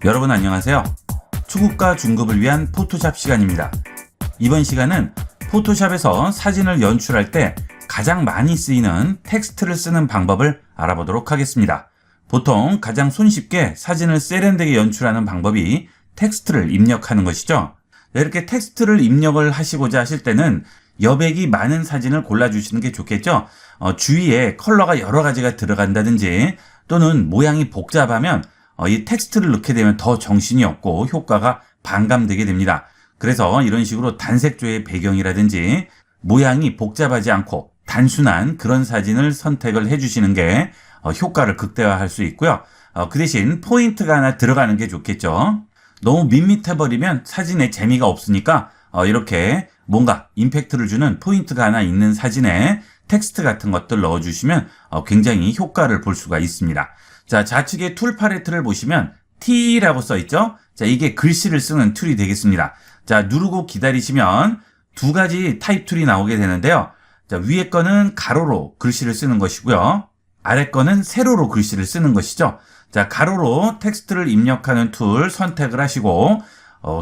여러분 안녕하세요. 초급과 중급을 위한 포토샵 시간입니다. 이번 시간은 포토샵에서 사진을 연출할 때 가장 많이 쓰이는 텍스트를 쓰는 방법을 알아보도록 하겠습니다. 보통 가장 손쉽게 사진을 세련되게 연출하는 방법이 텍스트를 입력하는 것이죠. 이렇게 텍스트를 입력을 하시고자 하실 때는 여백이 많은 사진을 골라주시는 게 좋겠죠. 주위에 컬러가 여러 가지가 들어간다든지 또는 모양이 복잡하면 이 텍스트를 넣게 되면 더 정신이 없고 효과가 반감되게 됩니다. 그래서 이런 식으로 단색조의 배경이라든지 모양이 복잡하지 않고 단순한 그런 사진을 선택을 해주시는 게 효과를 극대화할 수 있고요. 그 대신 포인트가 하나 들어가는 게 좋겠죠. 너무 밋밋해버리면 사진에 재미가 없으니까 이렇게 뭔가 임팩트를 주는 포인트가 하나 있는 사진에 텍스트 같은 것들 넣어주시면 굉장히 효과를 볼 수가 있습니다. 자, 좌측에 툴 팔레트를 보시면 T라고 써있죠? 자, 이게 글씨를 쓰는 툴이 되겠습니다. 자, 누르고 기다리시면 두 가지 타입 툴이 나오게 되는데요. 자, 위에 거는 가로로 글씨를 쓰는 것이고요. 아래 거는 세로로 글씨를 쓰는 것이죠. 자, 가로로 텍스트를 입력하는 툴 선택을 하시고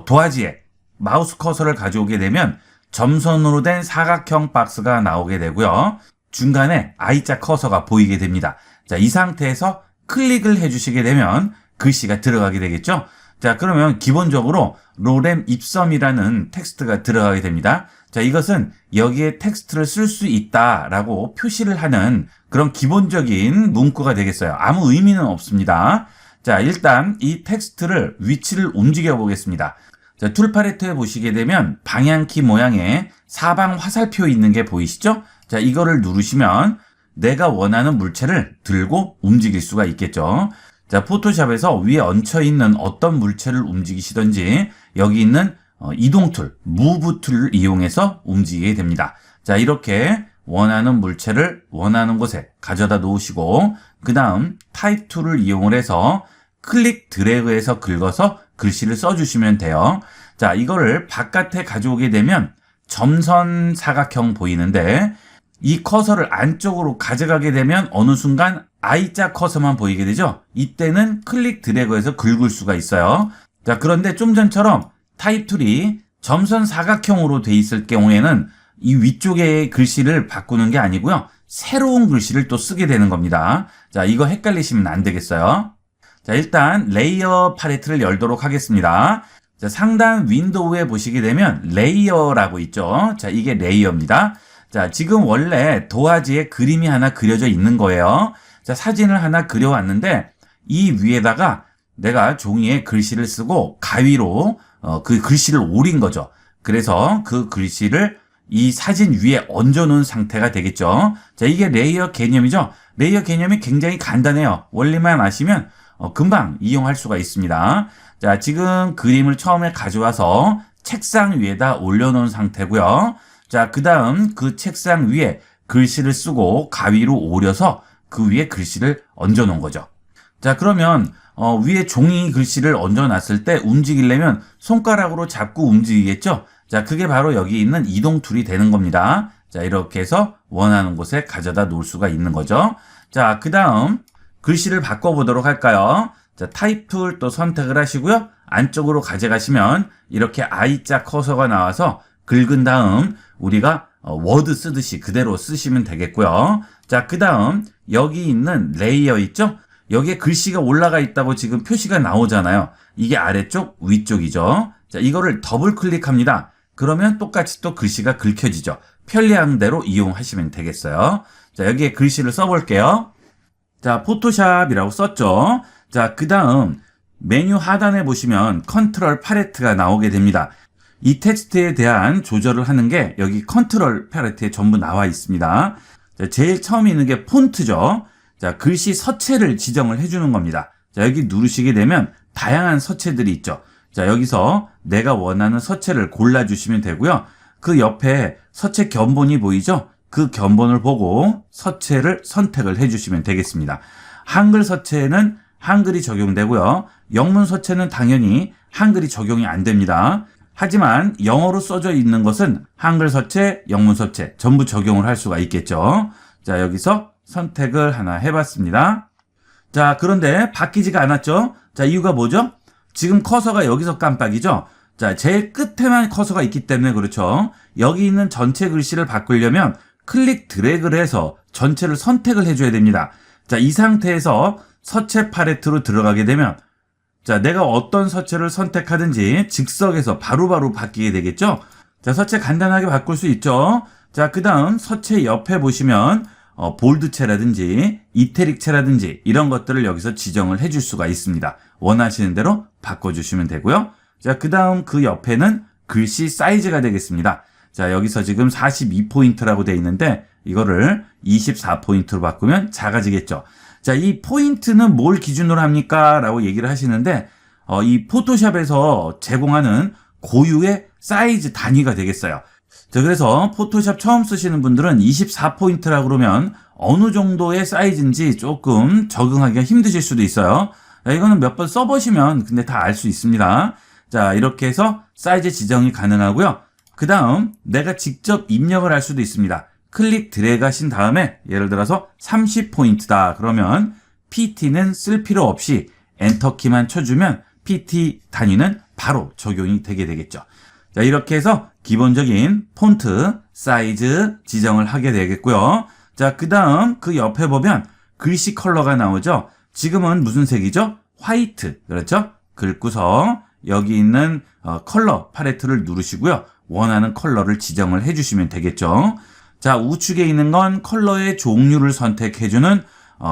도화지에 마우스 커서를 가져오게 되면 점선으로 된 사각형 박스가 나오게 되고요. 중간에 I자 커서가 보이게 됩니다. 자, 이 상태에서 클릭을 해주시게 되면 글씨가 들어가게 되겠죠. 자, 그러면 기본적으로 로렘 입섬이라는 텍스트가 들어가게 됩니다. 자, 이것은 여기에 텍스트를 쓸 수 있다라고 표시를 하는 그런 기본적인 문구가 되겠어요. 아무 의미는 없습니다. 자, 일단 이 텍스트를 위치를 움직여 보겠습니다. 자, 툴 팔레트에 보시게 되면 방향키 모양의 사방 화살표 있는 게 보이시죠? 자, 이거를 누르시면 내가 원하는 물체를 들고 움직일 수가 있겠죠. 자, 포토샵에서 위에 얹혀 있는 어떤 물체를 움직이시든지 여기 있는 이동 툴, 무브 툴을 이용해서 움직이게 됩니다. 자, 이렇게 원하는 물체를 원하는 곳에 가져다 놓으시고 그 다음 타입 툴을 이용을 해서 클릭 드래그해서 긁어서 글씨를 써주시면 돼요. 자, 이거를 바깥에 가져오게 되면 점선 사각형 보이는데 이 커서를 안쪽으로 가져가게 되면 어느 순간 I자 커서만 보이게 되죠. 이때는 클릭 드래그해서 긁을 수가 있어요. 자, 그런데 좀 전처럼 타입 툴이 점선 사각형으로 돼 있을 경우에는 이 위쪽에 글씨를 바꾸는 게 아니고요. 새로운 글씨를 또 쓰게 되는 겁니다. 자, 이거 헷갈리시면 안 되겠어요. 자, 일단 레이어 팔레트를 열도록 하겠습니다. 자, 상단 윈도우에 보시게 되면 레이어라고 있죠. 자, 이게 레이어입니다. 자, 지금 원래 도화지에 그림이 하나 그려져 있는 거예요. 자, 사진을 하나 그려왔는데 이 위에다가 내가 종이에 글씨를 쓰고 가위로 그 글씨를 오린 거죠. 그래서 그 글씨를 이 사진 위에 얹어놓은 상태가 되겠죠. 자, 이게 레이어 개념이죠. 레이어 개념이 굉장히 간단해요. 원리만 아시면 금방 이용할 수가 있습니다. 자, 지금 그림을 처음에 가져와서 책상 위에다 올려놓은 상태고요. 자, 그 다음 그 책상 위에 글씨를 쓰고 가위로 오려서 그 위에 글씨를 얹어 놓은 거죠. 자, 그러면 위에 종이 글씨를 얹어 놨을 때 움직이려면 손가락으로 잡고 움직이겠죠? 자, 그게 바로 여기 있는 이동 툴이 되는 겁니다. 자, 이렇게 해서 원하는 곳에 가져다 놓을 수가 있는 거죠. 자, 그 다음 글씨를 바꿔보도록 할까요? 자, 타입 툴 또 선택을 하시고요. 안쪽으로 가져가시면 이렇게 I자 커서가 나와서 긁은 다음 우리가 워드 쓰듯이 그대로 쓰시면 되겠고요. 자, 그 다음 여기 있는 레이어 있죠? 여기에 글씨가 올라가 있다고 지금 표시가 나오잖아요. 이게 아래쪽, 위쪽이죠. 자, 이거를 더블 클릭합니다. 그러면 똑같이 또 글씨가 긁혀지죠. 편리한 대로 이용하시면 되겠어요. 자, 여기에 글씨를 써볼게요. 자, 포토샵이라고 썼죠. 자, 그 다음 메뉴 하단에 보시면 컨트롤 팔레트가 나오게 됩니다. 이 텍스트에 대한 조절을 하는 게 여기 컨트롤 팔레트에 전부 나와 있습니다. 자, 제일 처음 있는 게 폰트죠. 자, 글씨 서체를 지정을 해주는 겁니다. 자, 여기 누르시게 되면 다양한 서체들이 있죠. 자, 여기서 내가 원하는 서체를 골라주시면 되고요. 그 옆에 서체 견본이 보이죠? 그 견본을 보고 서체를 선택을 해주시면 되겠습니다. 한글 서체는 한글이 적용되고요. 영문 서체는 당연히 한글이 적용이 안 됩니다. 하지만 영어로 써져 있는 것은 한글 서체, 영문 서체 전부 적용을 할 수가 있겠죠. 자, 여기서 선택을 하나 해봤습니다. 자, 그런데 바뀌지가 않았죠. 자, 이유가 뭐죠? 지금 커서가 여기서 깜빡이죠? 자, 제일 끝에만 커서가 있기 때문에 그렇죠. 여기 있는 전체 글씨를 바꾸려면 클릭 드래그를 해서 전체를 선택을 해줘야 됩니다. 자, 이 상태에서 서체 팔레트로 들어가게 되면 자, 내가 어떤 서체를 선택하든지 즉석에서 바로바로 바뀌게 되겠죠? 자, 서체 간단하게 바꿀 수 있죠? 자, 그 다음 서체 옆에 보시면 볼드체라든지 이태릭체라든지 이런 것들을 여기서 지정을 해줄 수가 있습니다. 원하시는 대로 바꿔주시면 되고요. 자, 그 다음 그 옆에는 글씨 사이즈가 되겠습니다. 자, 여기서 지금 42포인트라고 되어 있는데 이거를 24포인트로 바꾸면 작아지겠죠. 자, 이 포인트는 뭘 기준으로 합니까? 라고 얘기를 하시는데 이 포토샵에서 제공하는 고유의 사이즈 단위가 되겠어요. 자, 그래서 포토샵 처음 쓰시는 분들은 24포인트라고 그러면 어느 정도의 사이즈인지 조금 적응하기가 힘드실 수도 있어요. 자, 이거는 몇 번 써보시면 근데 다 알 수 있습니다. 자, 이렇게 해서 사이즈 지정이 가능하고요. 그 다음 내가 직접 입력을 할 수도 있습니다. 클릭 드래그 하신 다음에 예를 들어서 30포인트다 그러면 PT는 쓸 필요 없이 엔터키만 쳐주면 PT 단위는 바로 적용이 되게 되겠죠. 자, 이렇게 해서 기본적인 폰트 사이즈 지정을 하게 되겠고요. 자, 그 다음 그 옆에 보면 글씨 컬러가 나오죠. 지금은 무슨 색이죠? 화이트. 그렇죠? 긁고서 여기 있는 컬러 팔레트를 누르시고요. 원하는 컬러를 지정을 해주시면 되겠죠. 자, 우측에 있는 건 컬러의 종류를 선택해주는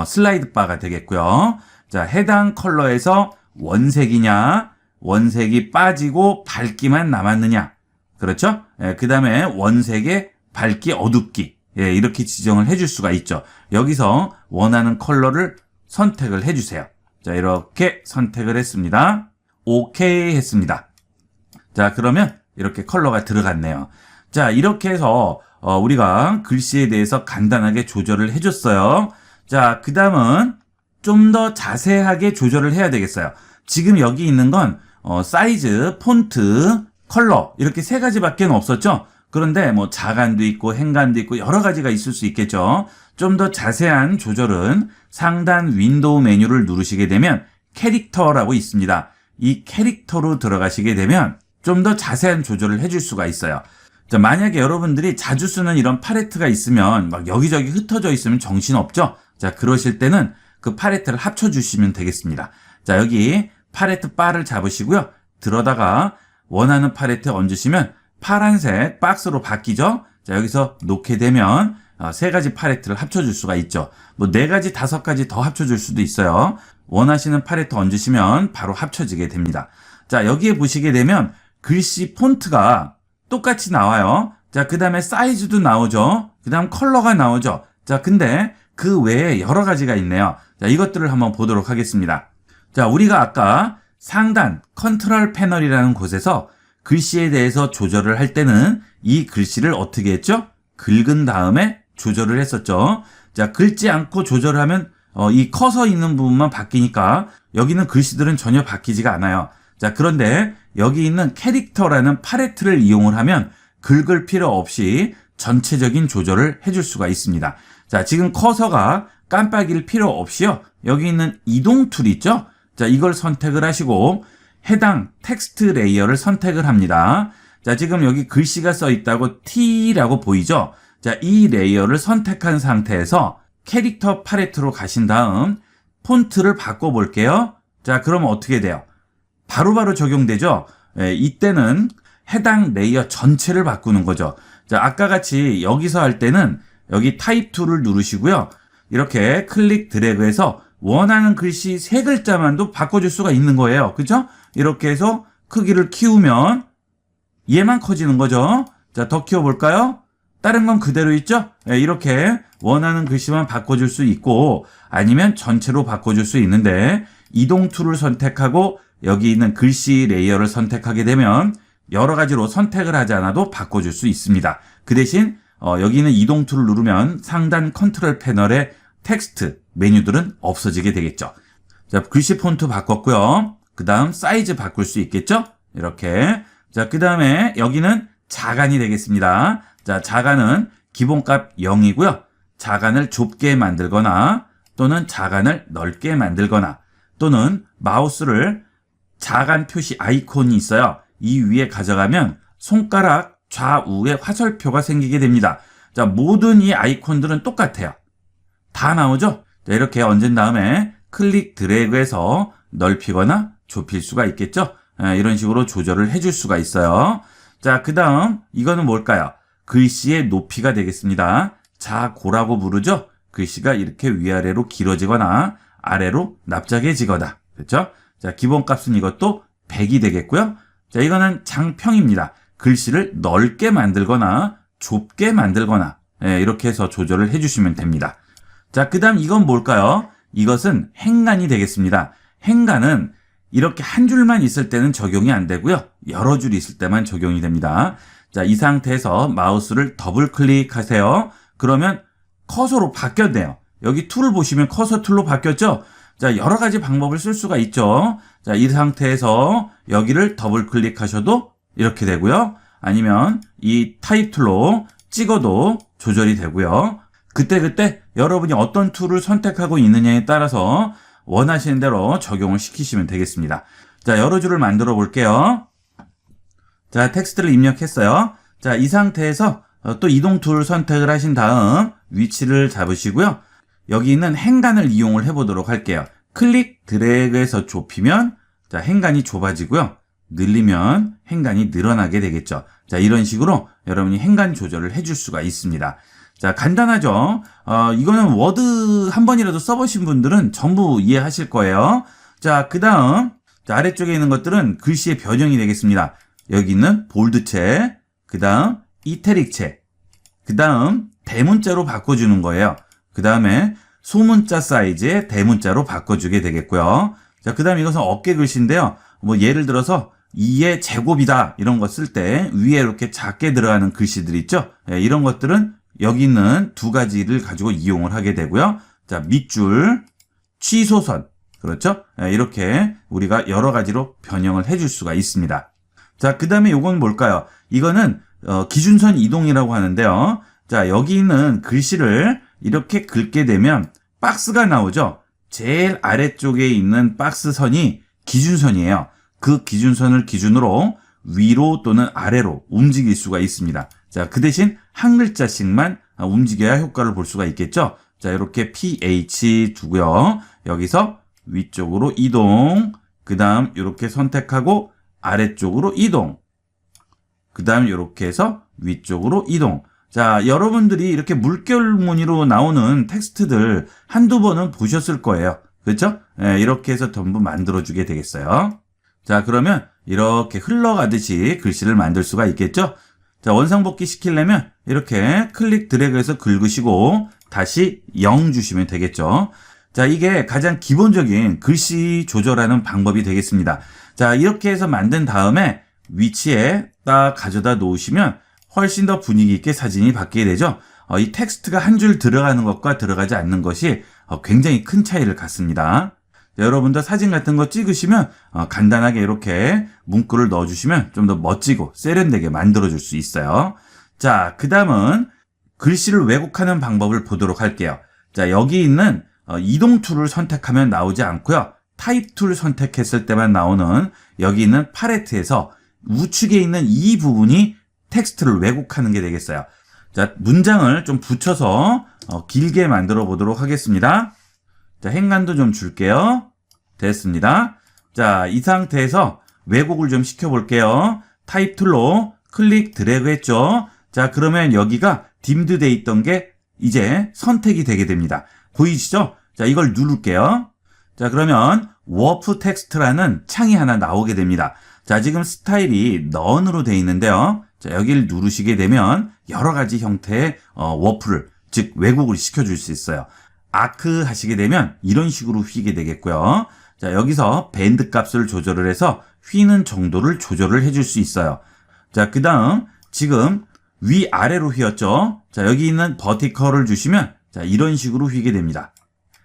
슬라이드 바가 되겠고요. 자, 해당 컬러에서 원색이냐, 원색이 빠지고 밝기만 남았느냐. 그렇죠? 예, 그 다음에 원색의 밝기, 어둡기. 예, 이렇게 지정을 해줄 수가 있죠. 여기서 원하는 컬러를 선택을 해주세요. 자, 이렇게 선택을 했습니다. 오케이 했습니다. 자, 그러면 이렇게 컬러가 들어갔네요. 자, 이렇게 해서 우리가 글씨에 대해서 간단하게 조절을 해줬어요. 자, 그 다음은 좀 더 자세하게 조절을 해야 되겠어요. 지금 여기 있는 건 사이즈, 폰트, 컬러 이렇게 세 가지밖에 없었죠. 그런데 뭐 자간도 있고 행간도 있고 여러 가지가 있을 수 있겠죠. 좀 더 자세한 조절은 상단 윈도우 메뉴를 누르시게 되면 캐릭터라고 있습니다. 이 캐릭터로 들어가시게 되면 좀 더 자세한 조절을 해줄 수가 있어요. 자, 만약에 여러분들이 자주 쓰는 이런 팔레트가 있으면 막 여기저기 흩어져 있으면 정신없죠? 자, 그러실 때는 그 팔레트를 합쳐주시면 되겠습니다. 자, 여기 팔레트 바를 잡으시고요. 들어다가 원하는 팔레트 얹으시면 파란색 박스로 바뀌죠? 자, 여기서 놓게 되면 세 가지 팔레트를 합쳐줄 수가 있죠. 뭐 네 가지, 다섯 가지 더 합쳐줄 수도 있어요. 원하시는 팔레트 얹으시면 바로 합쳐지게 됩니다. 자, 여기에 보시게 되면 글씨 폰트가 똑같이 나와요. 자, 그 다음에 사이즈도 나오죠. 그 다음 컬러가 나오죠. 자, 근데 그 외에 여러 가지가 있네요. 자, 이것들을 한번 보도록 하겠습니다. 자, 우리가 아까 상단 컨트롤 패널이라는 곳에서 글씨에 대해서 조절을 할 때는 이 글씨를 어떻게 했죠? 긁은 다음에 조절을 했었죠. 자, 긁지 않고 조절을 하면 이 커서 있는 부분만 바뀌니까 여기는 글씨들은 전혀 바뀌지가 않아요. 자, 그런데 여기 있는 캐릭터라는 팔레트를 이용을 하면 긁을 필요 없이 전체적인 조절을 해줄 수가 있습니다. 자, 지금 커서가 깜빡일 필요 없이요. 여기 있는 이동 툴 있죠? 자, 이걸 선택을 하시고 해당 텍스트 레이어를 선택을 합니다. 자, 지금 여기 글씨가 써 있다고 T라고 보이죠? 자, 이 레이어를 선택한 상태에서 캐릭터 팔레트로 가신 다음 폰트를 바꿔볼게요. 자, 그러면 어떻게 돼요? 바로바로 적용되죠? 예, 이때는 해당 레이어 전체를 바꾸는 거죠. 자, 아까 같이 여기서 할 때는 여기 타입 툴을 누르시고요. 이렇게 클릭 드래그해서 원하는 글씨 세 글자만도 바꿔줄 수가 있는 거예요. 그죠? 이렇게 해서 크기를 키우면 얘만 커지는 거죠. 자, 더 키워볼까요? 다른 건 그대로 있죠? 예, 이렇게 원하는 글씨만 바꿔줄 수 있고 아니면 전체로 바꿔줄 수 있는데 이동 툴을 선택하고 여기 있는 글씨 레이어를 선택하게 되면 여러 가지로 선택을 하지 않아도 바꿔줄 수 있습니다. 그 대신 여기 있는 이동 툴을 누르면 상단 컨트롤 패널의 텍스트 메뉴들은 없어지게 되겠죠. 자, 글씨 폰트 바꿨고요. 그 다음 사이즈 바꿀 수 있겠죠? 이렇게. 자, 그 다음에 여기는 자간이 되겠습니다. 자, 자간은 기본값 0이고요. 자간을 좁게 만들거나 또는 자간을 넓게 만들거나 또는 마우스를 자간 표시 아이콘이 있어요. 이 위에 가져가면 손가락 좌우에 화살표가 생기게 됩니다. 자, 모든 이 아이콘들은 똑같아요. 다 나오죠? 자, 이렇게 얹은 다음에 클릭 드래그해서 넓히거나 좁힐 수가 있겠죠? 이런 식으로 조절을 해줄 수가 있어요. 자, 그 다음 이거는 뭘까요? 글씨의 높이가 되겠습니다. 자고라고 부르죠? 글씨가 이렇게 위아래로 길어지거나 아래로 납작해지거나, 그렇죠? 자, 기본값은 이것도 100이 되겠고요. 자, 이거는 장평입니다. 글씨를 넓게 만들거나 좁게 만들거나, 이렇게 해서 조절을 해주시면 됩니다. 자, 그 다음 이건 뭘까요? 이것은 행간이 되겠습니다. 행간은 이렇게 한 줄만 있을 때는 적용이 안 되고요. 여러 줄 있을 때만 적용이 됩니다. 자, 이 상태에서 마우스를 더블 클릭하세요. 그러면 커서로 바뀌었네요. 여기 툴을 보시면 커서 툴로 바뀌었죠? 자, 여러 가지 방법을 쓸 수가 있죠. 자, 이 상태에서 여기를 더블 클릭하셔도 이렇게 되고요. 아니면 이 타입 툴로 찍어도 조절이 되고요. 그때 여러분이 어떤 툴을 선택하고 있느냐에 따라서 원하시는 대로 적용을 시키시면 되겠습니다. 자, 여러 줄을 만들어 볼게요. 자, 텍스트를 입력했어요. 자, 이 상태에서 또 이동 툴 선택을 하신 다음 위치를 잡으시고요. 여기 있는 행간을 이용을 해보도록 할게요. 클릭 드래그해서 좁히면 자, 행간이 좁아지고요. 늘리면 행간이 늘어나게 되겠죠. 자, 이런 식으로 여러분이 행간 조절을 해줄 수가 있습니다. 자, 간단하죠? 이거는 워드 한 번이라도 써보신 분들은 전부 이해하실 거예요. 자, 그 다음, 아래쪽에 있는 것들은 글씨의 변형이 되겠습니다. 여기 있는 볼드체, 그 다음, 이태릭체, 그 다음, 대문자로 바꿔주는 거예요. 그 다음에, 소문자 사이즈의 대문자로 바꿔주게 되겠고요. 자, 그 다음 이것은 어깨 글씨인데요. 뭐, 예를 들어서, 2의 제곱이다, 이런 거 쓸 때, 위에 이렇게 작게 들어가는 글씨들 있죠? 이런 것들은 여기 있는 두 가지를 가지고 이용을 하게 되고요. 자, 밑줄, 취소선. 그렇죠? 이렇게 우리가 여러 가지로 변형을 해줄 수가 있습니다. 자, 그 다음에 요건 뭘까요? 이거는 기준선 이동이라고 하는데요. 자, 여기 있는 글씨를 이렇게 긁게 되면 박스가 나오죠? 제일 아래쪽에 있는 박스선이 기준선이에요. 그 기준선을 기준으로 위로 또는 아래로 움직일 수가 있습니다. 자, 그 대신 한 글자씩만 움직여야 효과를 볼 수가 있겠죠? 자, 이렇게 PH 두고요. 여기서 위쪽으로 이동, 그 다음 이렇게 선택하고 아래쪽으로 이동, 그 다음 이렇게 해서 위쪽으로 이동. 자, 여러분들이 이렇게 물결 무늬로 나오는 텍스트들 한두 번은 보셨을 거예요. 그렇죠? 이렇게 해서 전부 만들어주게 되겠어요. 자, 그러면 이렇게 흘러가듯이 글씨를 만들 수가 있겠죠? 자, 원상복귀 시키려면 이렇게 클릭 드래그해서 긁으시고 다시 0 주시면 되겠죠. 자, 이게 가장 기본적인 글씨 조절하는 방법이 되겠습니다. 자, 이렇게 해서 만든 다음에 위치에 딱 가져다 놓으시면 훨씬 더 분위기 있게 사진이 바뀌게 되죠. 이 텍스트가 한 줄 들어가는 것과 들어가지 않는 것이 굉장히 큰 차이를 갖습니다. 자, 여러분들 사진 같은 거 찍으시면 간단하게 이렇게 문구를 넣어주시면 좀 더 멋지고 세련되게 만들어줄 수 있어요. 자, 그 다음은 글씨를 왜곡하는 방법을 보도록 할게요. 자, 여기 있는 이동 툴을 선택하면 나오지 않고요. 타입 툴 선택했을 때만 나오는 여기 있는 팔레트에서 우측에 있는 이 부분이 텍스트를 왜곡하는 게 되겠어요. 자, 문장을 좀 붙여서 길게 만들어 보도록 하겠습니다. 자, 행간도 좀 줄게요. 됐습니다. 자, 이 상태에서 왜곡을 좀 시켜볼게요. 타입 툴로 클릭 드래그 했죠. 자, 그러면 여기가 딤드 돼 있던 게 이제 선택이 되게 됩니다. 보이시죠? 자, 이걸 누를게요. 자, 그러면 워프 텍스트라는 창이 하나 나오게 됩니다. 자, 지금 스타일이 넌으로 돼 있는데요. 자, 여기를 누르시게 되면 여러 가지 형태의 워프를, 즉 왜곡을 시켜줄 수 있어요. 아크 하시게 되면 이런 식으로 휘게 되겠고요. 자, 여기서 밴드 값을 조절을 해서 휘는 정도를 조절을 해줄 수 있어요. 자, 그 다음 지금 위아래로 휘었죠. 자, 여기 있는 버티컬을 주시면 자, 이런 식으로 휘게 됩니다.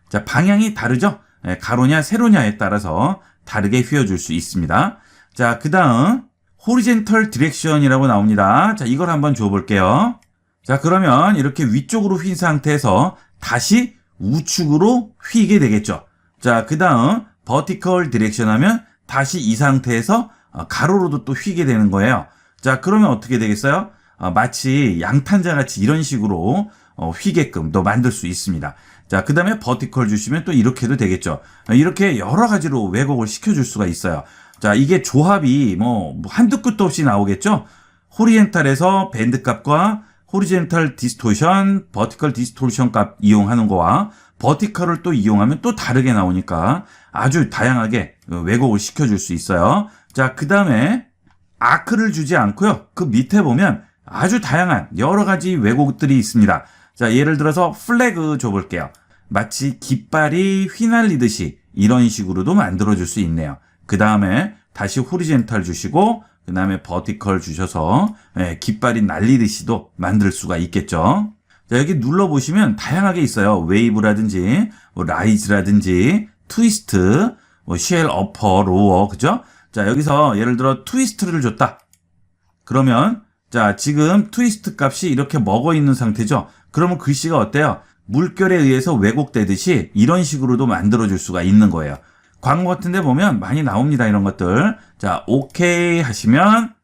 자, 방향이 다르죠? 가로냐 세로냐에 따라서 다르게 휘어줄 수 있습니다. 자, 그 다음 호리젠털 디렉션이라고 나옵니다. 자, 이걸 한번 줘볼게요. 자, 그러면 이렇게 위쪽으로 휜 상태에서 다시 우측으로 휘게 되겠죠. 자, 그 다음 버티컬 디렉션 하면 다시 이 상태에서 가로로도 또 휘게 되는 거예요. 자, 그러면 어떻게 되겠어요? 마치 양탄자 같이 이런 식으로 휘게끔 또 만들 수 있습니다. 자, 그 다음에 버티컬 주시면 또 이렇게도 되겠죠. 이렇게 여러 가지로 왜곡을 시켜줄 수가 있어요. 자, 이게 조합이 뭐 한두 끝도 없이 나오겠죠? 호리젠탈에서 밴드 값과 호리젠탈 디스토션, 버티컬 디스토션 값 이용하는 거와 버티컬을 또 이용하면 또 다르게 나오니까 아주 다양하게 왜곡을 시켜줄 수 있어요. 자, 그 다음에 아크를 주지 않고요. 그 밑에 보면 아주 다양한 여러 가지 왜곡들이 있습니다. 자, 예를 들어서 플래그 줘볼게요. 마치 깃발이 휘날리듯이 이런 식으로도 만들어줄 수 있네요. 그 다음에 다시 호리젠탈 주시고 그 다음에 버티컬 주셔서 깃발이 날리듯이도 만들 수가 있겠죠. 자, 여기 눌러보시면 다양하게 있어요. 웨이브라든지 뭐 라이즈라든지 트위스트, 뭐 쉘 어퍼, 로어, 그죠? 자, 여기서 예를 들어 트위스트를 줬다. 그러면 자, 지금 트위스트 값이 이렇게 먹어 있는 상태죠. 그러면 글씨가 어때요? 물결에 의해서 왜곡되듯이 이런 식으로도 만들어줄 수가 있는 거예요. 광고 같은 데 보면 많이 나옵니다. 이런 것들. 자, 오케이 하시면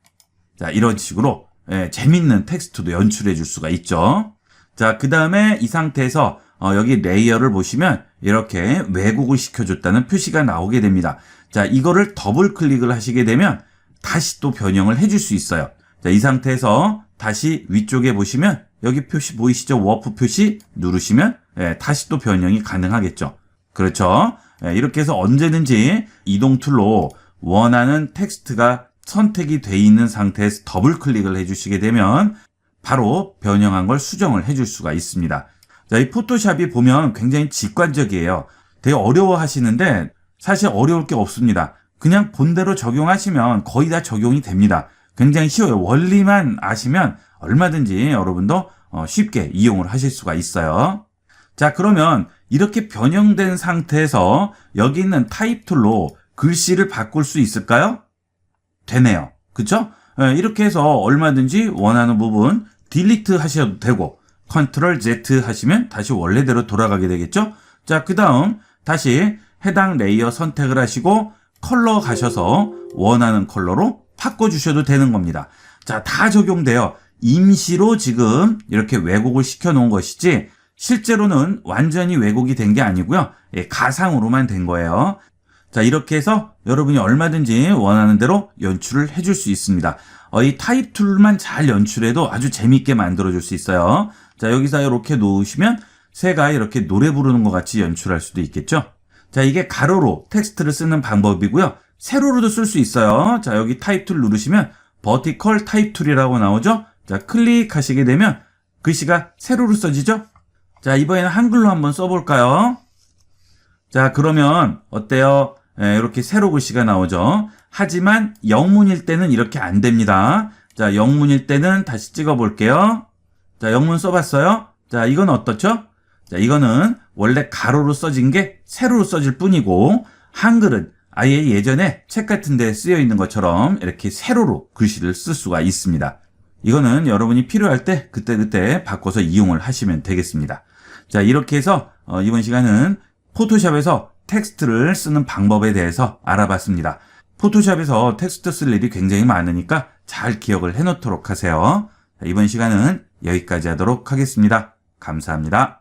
자, 이런 식으로 재밌는 텍스트도 연출해 줄 수가 있죠. 자, 그 다음에 이 상태에서 여기 레이어를 보시면 이렇게 왜곡을 시켜줬다는 표시가 나오게 됩니다. 자, 이거를 더블 클릭을 하시게 되면 다시 또 변형을 해줄 수 있어요. 자, 이 상태에서 다시 위쪽에 보시면 여기 표시 보이시죠? 워프 표시 누르시면 다시 또 변형이 가능하겠죠. 그렇죠? 이렇게 해서 언제든지 이동 툴로 원하는 텍스트가 선택이 돼 있는 상태에서 더블 클릭을 해주시게 되면 바로 변형한 걸 수정을 해줄 수가 있습니다. 자, 이 포토샵이 보면 굉장히 직관적이에요. 되게 어려워하시는데 사실 어려울 게 없습니다. 그냥 본대로 적용하시면 거의 다 적용이 됩니다. 굉장히 쉬워요. 원리만 아시면 얼마든지 여러분도 쉽게 이용을 하실 수가 있어요. 자, 그러면 이렇게 변형된 상태에서 여기 있는 타입 툴로 글씨를 바꿀 수 있을까요? 되네요. 그쵸? 이렇게 해서 얼마든지 원하는 부분 딜리트 하셔도 되고 컨트롤 Z 하시면 다시 원래대로 돌아가게 되겠죠? 자, 그 다음 다시 해당 레이어 선택을 하시고 컬러 가셔서 원하는 컬러로 바꿔주셔도 되는 겁니다. 자, 다 적용돼요. 임시로 지금 이렇게 왜곡을 시켜놓은 것이지 실제로는 완전히 왜곡이 된 게 아니고요. 가상으로만 된 거예요. 자, 이렇게 해서 여러분이 얼마든지 원하는 대로 연출을 해줄 수 있습니다. 이 타입 툴만 잘 연출해도 아주 재밌게 만들어줄 수 있어요. 자, 여기서 이렇게 놓으시면 새가 이렇게 노래 부르는 것 같이 연출할 수도 있겠죠. 자, 이게 가로로 텍스트를 쓰는 방법이고요. 세로로도 쓸 수 있어요. 자, 여기 타입 툴 누르시면 버티컬 타입 툴이라고 나오죠. 자, 클릭하시게 되면 글씨가 세로로 써지죠. 자, 이번에는 한글로 한번 써볼까요? 자, 그러면 어때요? 이렇게 세로 글씨가 나오죠. 하지만 영문일 때는 이렇게 안 됩니다. 자, 영문일 때는 다시 찍어볼게요. 자, 영문 써봤어요? 자, 이건 어떻죠? 자, 이거는 원래 가로로 써진 게 세로로 써질 뿐이고 한글은 아예 예전에 책 같은 데 쓰여 있는 것처럼 이렇게 세로로 글씨를 쓸 수가 있습니다. 이거는 여러분이 필요할 때 그때그때 바꿔서 이용을 하시면 되겠습니다. 자, 이렇게 해서 이번 시간은 포토샵에서 텍스트를 쓰는 방법에 대해서 알아봤습니다. 포토샵에서 텍스트 쓸 일이 굉장히 많으니까 잘 기억을 해놓도록 하세요. 자, 이번 시간은 여기까지 하도록 하겠습니다. 감사합니다.